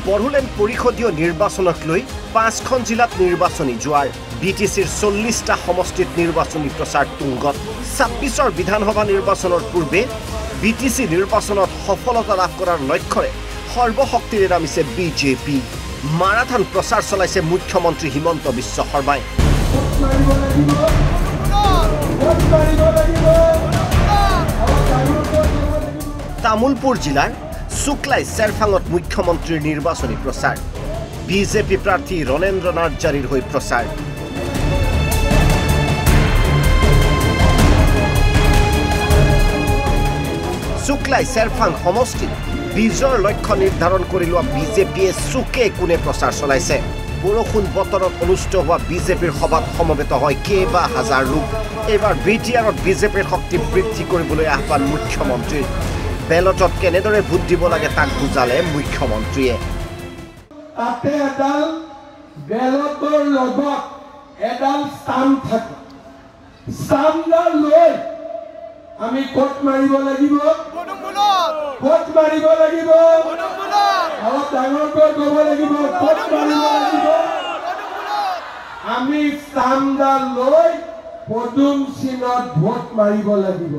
বড়োলেণ্ড পৰিষদীয় নিৰ্বাচনক লৈ 5খন জিলাত নিৰ্বাচনী জোৱাৰ বিটিচিৰ 40টা সমষ্টিত নিৰ্বাচনী প্ৰচাৰ তুংগত 26ৰ বিধানসভা নিৰ্বাচনৰ পূৰ্বে বিটিচি নিৰ্বাচনত সফলতা লাভ কৰাৰ লক্ষ্যৰে সৰ্বশক্তিৰে নামিছে বিজেপি মাৰাথন প্ৰচাৰ চলাইছে মুখ্যমন্ত্ৰী হিমন্ত বিশ্ব শৰ্মাই তামুলপুৰ জিলাৰ শুক্লাই চেৰফাঙত মুখ্যমন্ত্ৰীৰ নিৰ্বাচনী প্ৰচাৰ বিজেপি প্ৰাৰ্থী ৰণেন্দ্ৰ নাৰ্জাৰীৰ হৈ প্ৰচাৰ শুক্লাই চেৰফাং সমষ্টিত বিজয়ৰ লক্ষ্য নিৰ্ধাৰণ কৰি লোৱা বিজেপিয়ে চুকে কোণে প্ৰচাৰ চলাইছে বৰষুণ বতৰত অনুষ্ঠিত হোৱা বিজেপিৰ সভাত সমবেত হয় কেইবা হাজাৰ লোক এইবাৰ বিটিআৰত বিজেপিৰ শক্তি বৃদ্ধি কৰিবলৈ আহ্বান মুখ্যমন্ত্ৰীৰ বেলটত কেনেদৰে ভোট দিব লাগে তাক বুজালে মুখ্যমন্ত্ৰীয়ে তাতে এডাল বেলটৰ লগত এডাল স্থান থাকে স্থানডাল লৈ আমি কোট মাৰিব লাগিব কোট মাৰিব লাগিব আৰু ডাঙৰকৈ ক'ব লাগিব কোট মাৰিব লাগিব আমি স্থানডাল লৈ পদুম চিনত ভোট মাৰিব লাগিব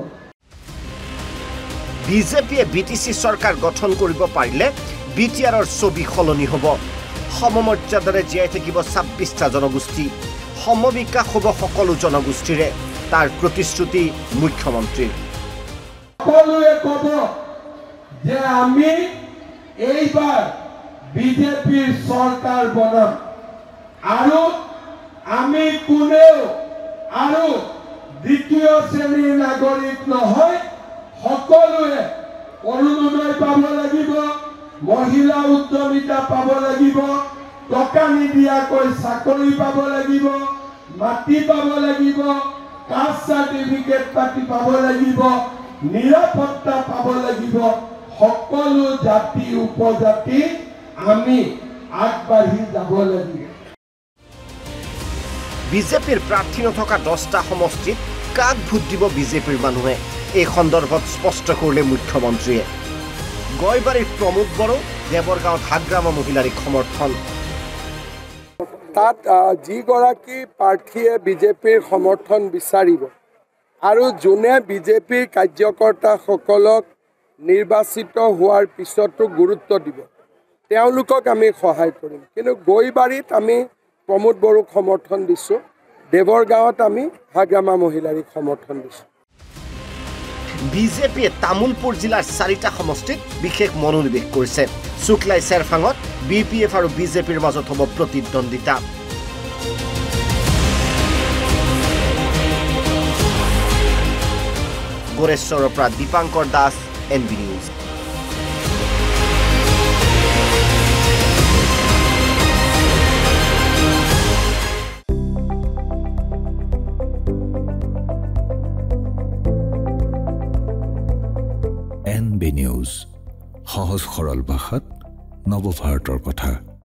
বিজেপিয়ে বিটিচি চৰকাৰ গঠন কৰিব পাৰিলে বিটিআৰৰ ছবি সলনি হ'ব সমমৰ্যাদাৰে জীয়াই থাকিব 26টা জনগোষ্ঠী সমবিকাশ হ'ব সকলো জনগোষ্ঠীৰে তাৰ প্ৰতিশ্ৰুতি মুখ্যমন্ত্ৰীৰ সকলোৱে ক'ব যে আমি এইবাৰ বিজেপিৰ চৰকাৰ বনাম আৰু আমি কোনেও আৰু দ্বিতীয় শ্ৰেণীৰ নাগৰিক নহয় সকলোৱে অৰুণোদয় পাব লাগিব মহিলা উদ্যমিতা পাব লাগিব টকা নিদিয়াকৈ চাকৰি পাব লাগিব মাটি পাব লাগিব কাষ্ট চাৰ্টিফিকেট পাতি পাব লাগিব নিৰাপত্তা পাব লাগিব সকলো জাতি উপজাতি আমি আগবাঢ়ি যাব লাগিব বিজেপিৰ প্ৰাৰ্থী নথকা 10টা সমষ্টিত কাক ভোট দিব বিজেপিৰ মানুহে এই সন্দৰ্ভত স্পষ্ট কৰিলে মুখ্যমন্ত্ৰীয়ে গয়বাৰীৰ প্ৰমোদ বড়ো দেৱৰগাঁৱত হাগ্ৰামা মহিলাৰ সমৰ্থন তাত যিগৰাকী প্ৰাৰ্থীয়ে বিজেপিৰ সমৰ্থন বিচাৰিব আৰু যোনে বিজেপিৰ কাৰ্যকৰ্তাসকলক নিৰ্বাচিত হোৱাৰ পিছতো গুৰুত্ব দিব তেওঁলোকক আমি সহায় কৰিম কিন্তু গয়বাৰীত আমি প্ৰমোদ বড়োক সমৰ্থন দিছোঁ দেৱৰগাঁৱত আমি হাগ্ৰামা মহিলাৰ সমৰ্থন দিছোঁ বিজেপিয়ে তামুলপুৰ জিলাৰ 4টা সমষ্টিত বিশেষ মনোনিৱেশ কৰিছে শুক্লাই চেৰফাঙত বিপিএফ আৰু বিজেপিৰ মাজত হ'ব প্ৰতিদ্বন্দ্বিতা গোৰেশ্বৰৰ পৰা Dipankar Das NB news NB news সহজ সৰল ভাষাত নৱভাৰতৰ কথা